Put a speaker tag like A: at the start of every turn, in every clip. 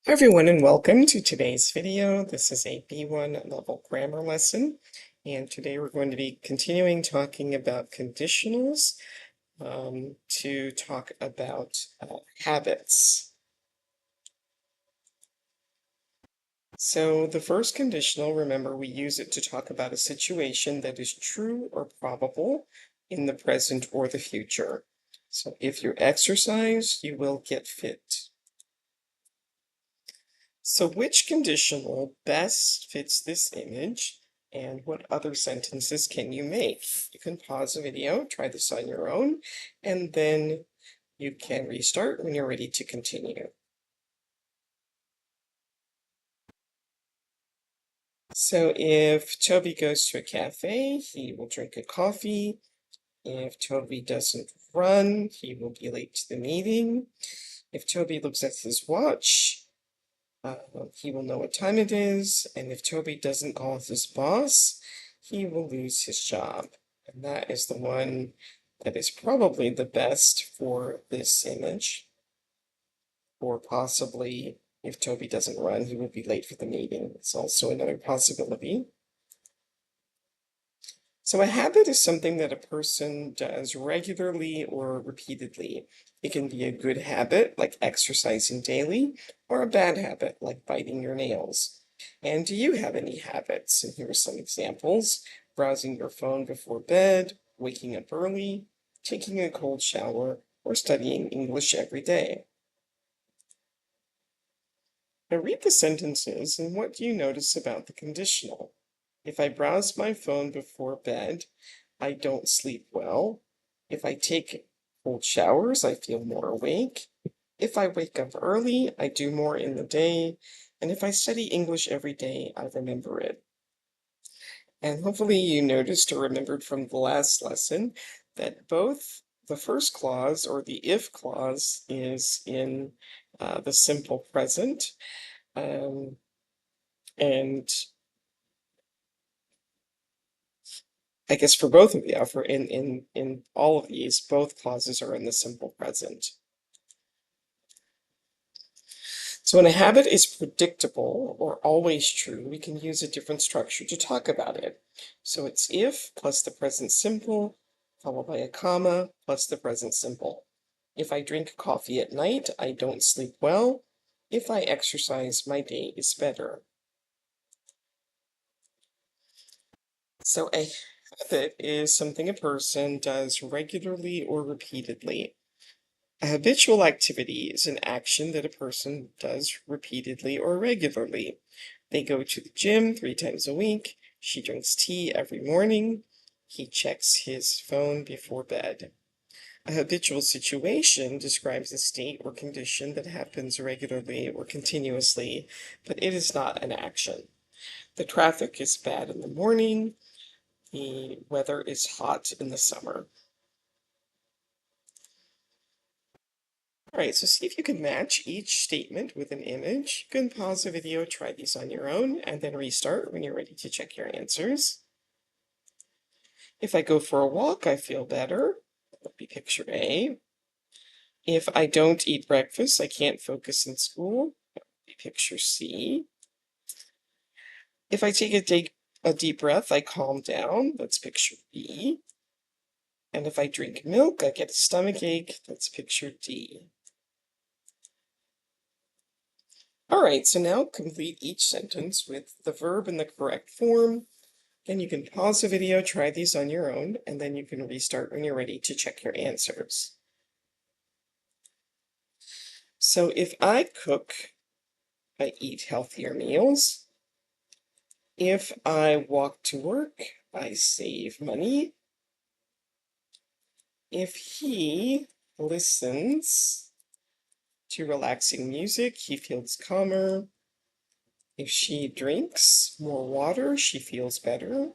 A: Hi everyone and welcome to today's video. This is a B1 level grammar lesson, and today we're going to be continuing talking about conditionals to talk about habits. So the first conditional, remember, we use it to talk about a situation that is true or probable in the present or the future. So if you exercise, you will get fit. So which conditional best fits this image, and what other sentences can you make? You can pause the video, try this on your own, and then you can restart when you're ready to continue. So if Toby goes to a cafe, he will drink a coffee. If Toby doesn't run, he will be late to the meeting. If Toby looks at his watch, he will know what time it is, and if Toby doesn't call his boss, he will lose his job. And that is the one that is probably the best for this image. Or possibly, if Toby doesn't run, he will be late for the meeting. It's also another possibility. So a habit is something that a person does regularly or repeatedly. It can be a good habit, like exercising daily, or a bad habit, like biting your nails. And do you have any habits? And here are some examples: browsing your phone before bed, waking up early, taking a cold shower, or studying English every day. Now read the sentences, and what do you notice about the conditional? If I browse my phone before bed, I don't sleep well. If I take cold showers, I feel more awake. If I wake up early, I do more in the day. And if I study English every day, I remember it. And hopefully you noticed or remembered from the last lesson that both the first clause, or the if clause, is in the simple present. And I guess for both of you, for in all of these, both clauses are in the simple present. So when a habit is predictable or always true, we can use a different structure to talk about it. So it's if plus the present simple, followed by a comma, plus the present simple. If I drink coffee at night, I don't sleep well. If I exercise, my day is better. So a habit is something a person does regularly or repeatedly. A habitual activity is an action that a person does repeatedly or regularly. They go to the gym 3 times a week. She drinks tea every morning. He checks his phone before bed. A habitual situation describes a state or condition that happens regularly or continuously, but it is not an action. The traffic is bad in the morning. The weather is hot in the summer. All right, so see if you can match each statement with an image. You can pause the video, try these on your own, and then restart when you're ready to check your answers. If I go for a walk, I feel better. That would be picture A. If I don't eat breakfast, I can't focus in school. That would be picture C. If I take a deep breath, I calm down. That's picture B. And if I drink milk, I get a stomach ache. That's picture D. All right, so now complete each sentence with the verb in the correct form. Then you can pause the video, try these on your own, and then you can restart when you're ready to check your answers. So if I cook, I eat healthier meals. If I walk to work, I save money. If he listens to relaxing music, he feels calmer. If she drinks more water, she feels better.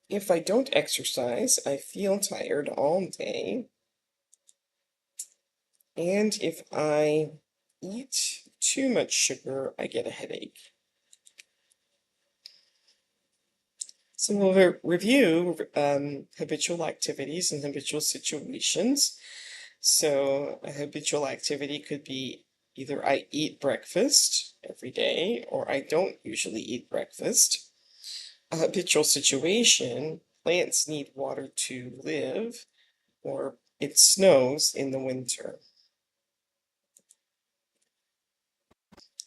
A: If I don't exercise, I feel tired all day. And if I eat too much sugar, I get a headache. So we'll review habitual activities and habitual situations. So a habitual activity could be Either I eat breakfast every day or I don't usually eat breakfast. A habitual situation, plants need water to live, or it snows in the winter.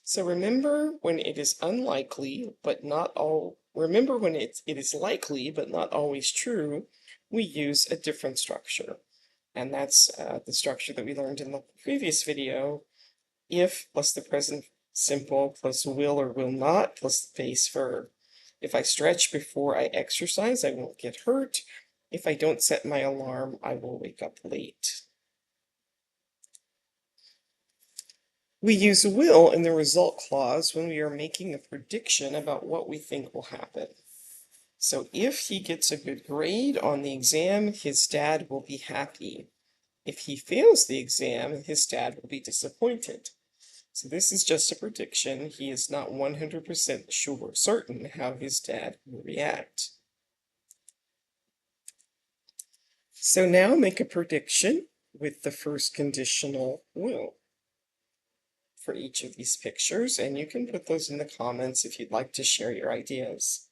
A: So remember when it is unlikely, but not all, remember when it is likely, but not always true, we use a different structure. And that's the structure that we learned in the previous video. If plus the present simple plus will or will not plus the base verb. If I stretch before I exercise, I won't get hurt. If I don't set my alarm, I will wake up late. We use will in the result clause when we are making a prediction about what we think will happen. So if he gets a good grade on the exam, his dad will be happy. If he fails the exam, his dad will be disappointed. So this is just a prediction. He is not 100% certain how his dad will react. So now make a prediction with the first conditional will for each of these pictures, and you can put those in the comments if you'd like to share your ideas.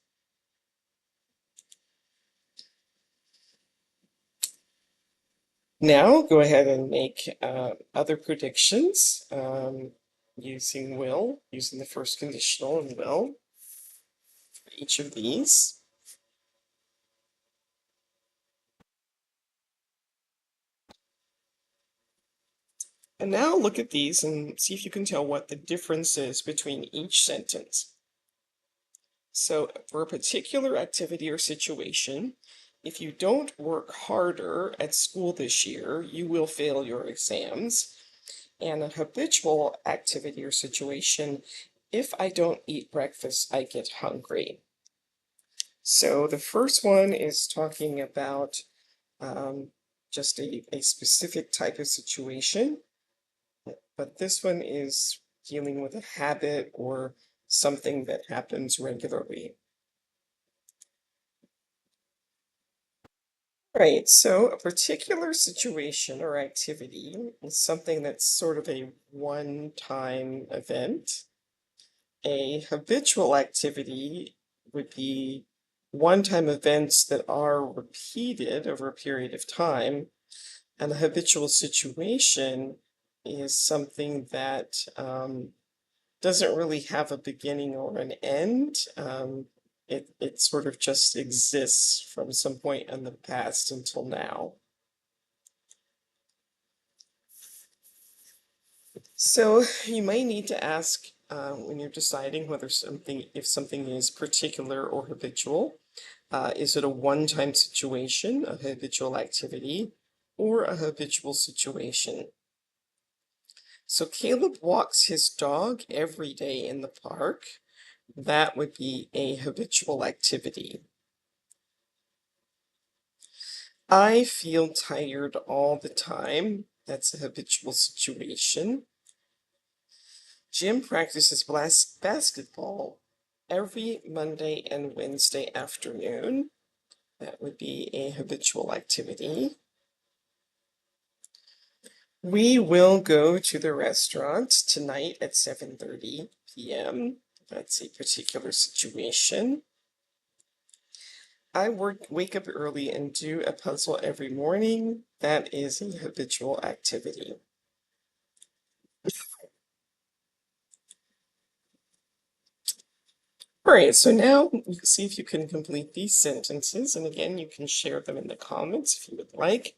A: Now go ahead and make other predictions using will, using the first conditional and will for each of these. And now look at these and see if you can tell what the difference is between each sentence. So for a particular activity or situation, if you don't work harder at school this year, you will fail your exams. And a habitual activity or situation, if I don't eat breakfast, I get hungry. So the first one is talking about just a specific type of situation. But this one is dealing with a habit or something that happens regularly. Right, so a particular situation or activity is something that's sort of a one-time event. A habitual activity would be one-time events that are repeated over a period of time. And a habitual situation is something that doesn't really have a beginning or an end. It sort of just exists from some point in the past until now. So you might need to ask when you're deciding whether if something is particular or habitual. Is it a one-time situation, a habitual activity, or a habitual situation? So Caleb walks his dog every day in the park. That would be a habitual activity. I feel tired all the time. That's a habitual situation. Jim practices basketball every Monday and Wednesday afternoon. That would be a habitual activity. We will go to the restaurant tonight at 7:30 p.m. That's a particular situation. I wake up early and do a puzzle every morning. That is a habitual activity. All right, so now you can see if you can complete these sentences. And again, you can share them in the comments if you would like.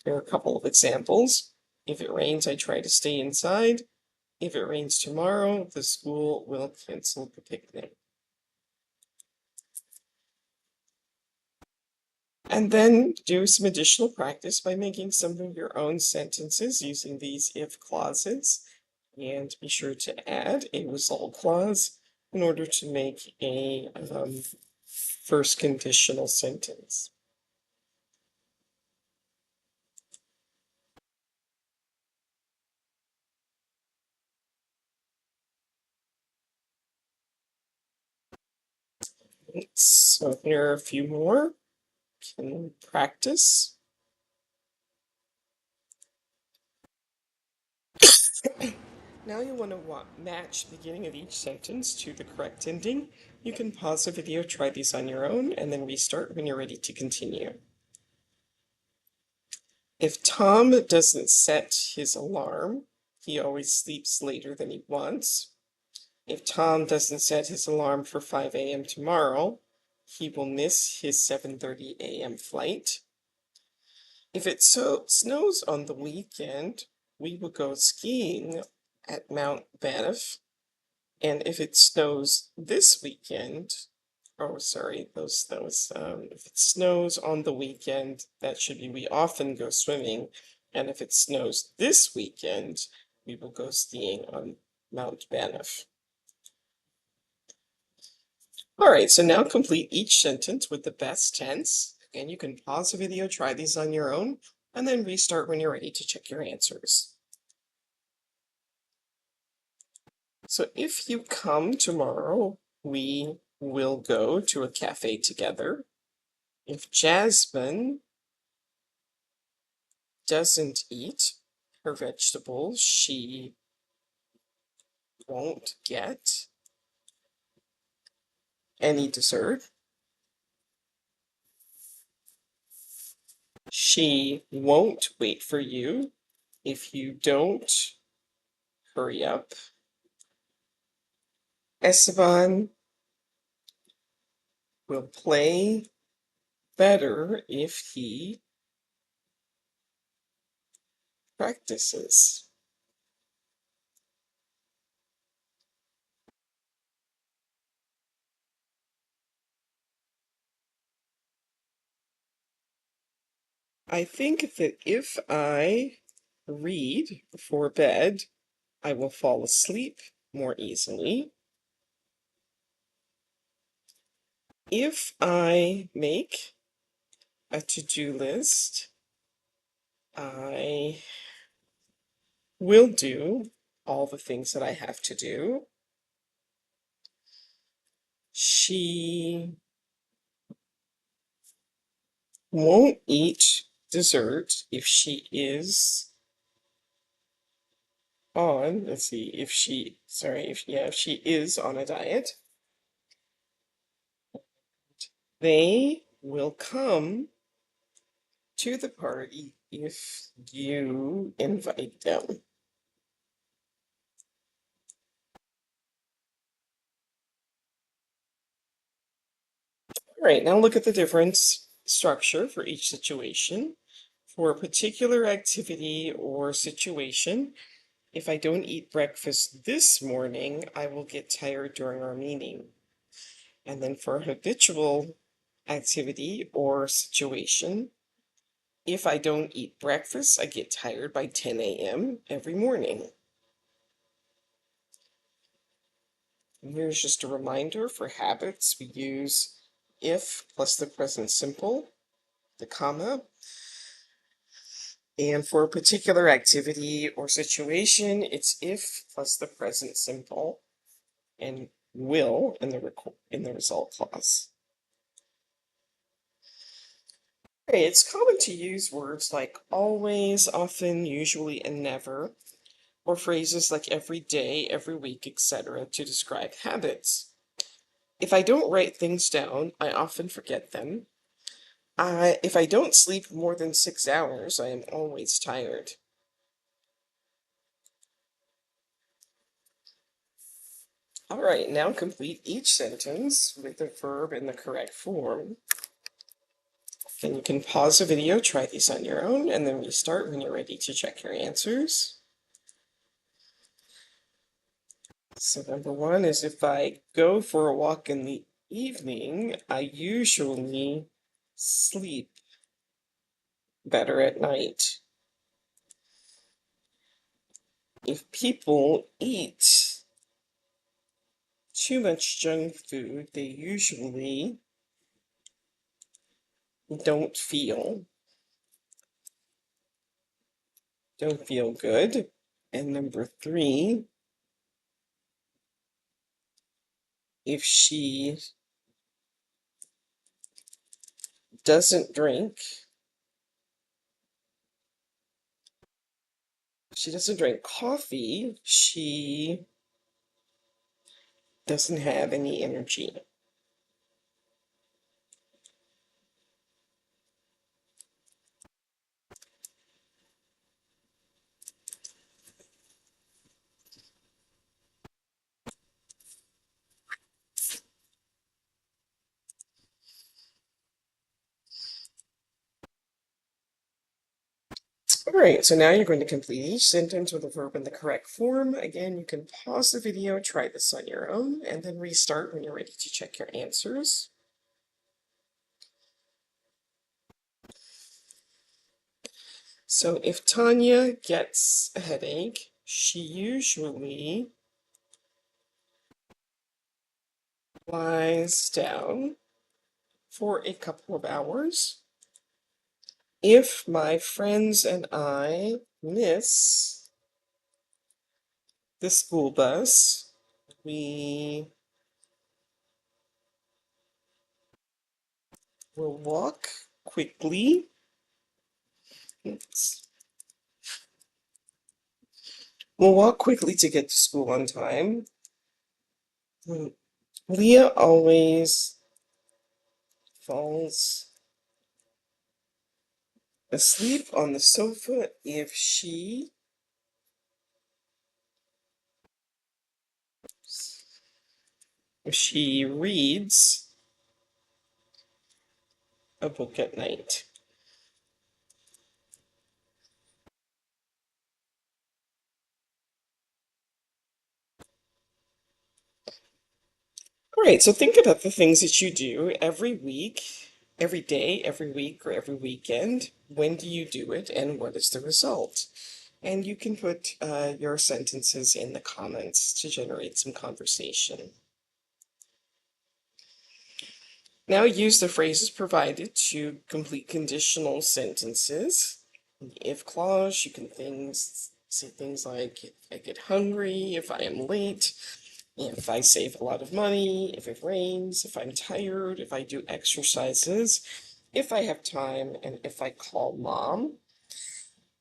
A: There are a couple of examples. If it rains, I try to stay inside. If it rains tomorrow, the school will cancel the picnic. And then do some additional practice by making some of your own sentences using these if clauses. And be sure to add a result clause in order to make a first conditional sentence. So here are a few more. Can practice. Now you want to match the beginning of each sentence to the correct ending. You can pause the video, try these on your own, and then restart when you're ready to continue. If Tom doesn't set his alarm, he always sleeps later than he wants. If Tom doesn't set his alarm for 5 a.m. tomorrow, he will miss his 7:30 a.m. flight. If it snows on the weekend, we will go skiing at Mount Banff. And if it snows this weekend, oh, sorry, if it snows on the weekend, that should be we often go swimming. And if it snows this weekend, we will go skiing on Mount Banff. All right, so now complete each sentence with the best tense. Again, you can pause the video, try these on your own, and then restart when you're ready to check your answers. So if you come tomorrow, we will go to a cafe together. If Jasmine doesn't eat her vegetables, she won't get any dessert. She won't wait for you if you don't hurry up. Esteban will play better if he practices. I think that if I read before bed, I will fall asleep more easily. If I make a to-do list, I will do all the things that I have to do. She won't eat dessert if she is on, let's see, if she is on a diet. They will come to the party if you invite them. All right, now look at the difference structure for each situation. For a particular activity or situation, if I don't eat breakfast this morning, I will get tired during our meeting. And then for a habitual activity or situation, if I don't eat breakfast, I get tired by 10 a.m. every morning. And here's just a reminder for habits, we use if plus the present simple, the comma. And for a particular activity or situation, it's if plus the present simple and will in the result clause. Okay, it's common to use words like always, often, usually, and never, or phrases like every day, every week, etc. to describe habits. If I don't write things down, I often forget them. If I don't sleep more than 6 hours, I am always tired. All right, now complete each sentence with the verb in the correct form. Then you can pause the video, try these on your own, and then restart when you're ready to check your answers. So number one is if I go for a walk in the evening, I usually sleep better at night. If people eat too much junk food, they usually don't feel good. And number three, if she doesn't drink, She doesn't drink coffee. She doesn't have any energy. All right, so now you're going to complete each sentence with a verb in the correct form. Again, you can pause the video, try this on your own, and then restart when you're ready to check your answers. So if Tanya gets a headache, she usually lies down for a couple of hours. If my friends and I miss the school bus, we will walk quickly. Oops. We'll walk quickly to get to school on time. Leah always falls asleep on the sofa if she reads a book at night. All right, so think about the things that you do every week, every day, every week, or every weekend. When do you do it, and what is the result? And you can put your sentences in the comments to generate some conversation. Now use the phrases provided to complete conditional sentences. In the if clause, you can say things like, if I get hungry, if I am late, if I save a lot of money, if it rains, if I'm tired, if I do exercises, if I have time, and if I call mom.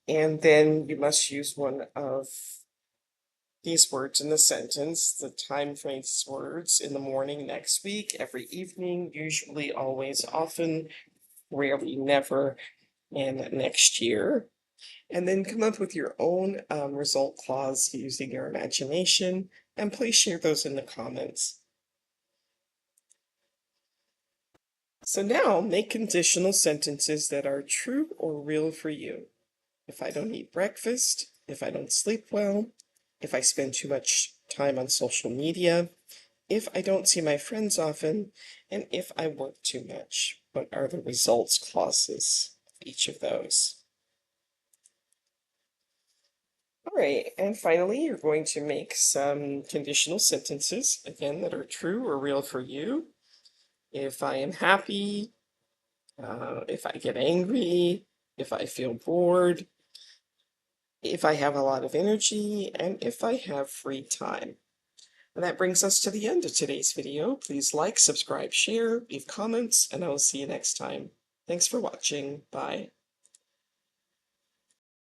A: And then you must use one of these words in the sentence, the time phrase words: in the morning, next week, every evening, usually, always, often, rarely, never, and next year. And then come up with your own result clause using your imagination, and please share those in the comments. So now make conditional sentences that are true or real for you. If I don't eat breakfast, if I don't sleep well, if I spend too much time on social media, if I don't see my friends often, and if I work too much. What are the results clauses of each of those? All right, and finally, you're going to make some conditional sentences, again, that are true or real for you. If I am happy, if I get angry, if I feel bored, if I have a lot of energy, and if I have free time. And that brings us to the end of today's video. Please like, subscribe, share, leave comments, and I will see you next time. Thanks for watching. Bye.